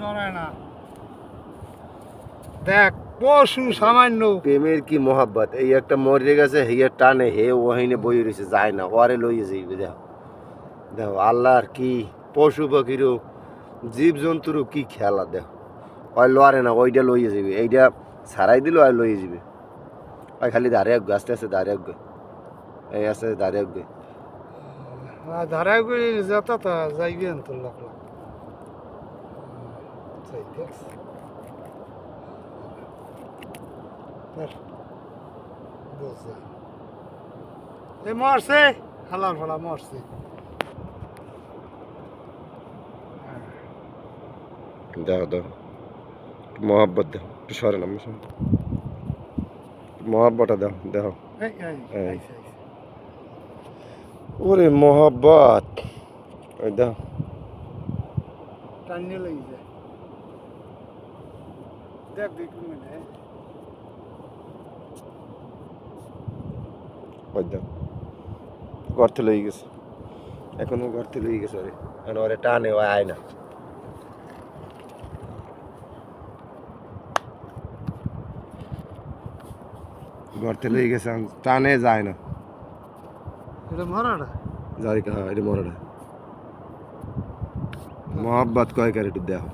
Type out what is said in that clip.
ডরায় না দেখ পশু সামান্য প্রেমের কি মহাব্বত এই একটা মরে গেছে হেয়ার টানে হে ওহিনে বই রয়েছে যায় না ওরে লইয়ে যাইবে দেখো দেখো আল্লাহর কি পশু পাখিরও জীব জন্তুরও কি খেলা দেখো ওই লড়ে না ওইটা লইয়ে যাবে এইটা ছাড়াই দিল আর লইয়ে যাবে ওই খালি দাঁড়িয়ে আসবে আস্তে আস্তে দাঁড়িয়ে আসবে এই আস্তে আস্তে দাঁড়িয়ে আসবে ধারায় করে যেত তা যাইবে তোর লোক মরছে হালার ফালা মরছে দেখো দেখো মহাব্বত দেখো একটু সরে না মহাব্বতটা দেখো দেখো এই। ওরে মহাব্বত ওই দেখো টানিয়ে লেগে যায় দেখ দেখি মানে ওই দেখো ঘর থেকে লই গেছে এখনো ঘর থেকে লই গেছে ওরে এখন ওরে টানে ও আয় না ঘর থেকে লই গেছে টানে যায় না এটা মারাটা যাই কা এটা মরাটা মহাব্বত কয় কার একটু দেখো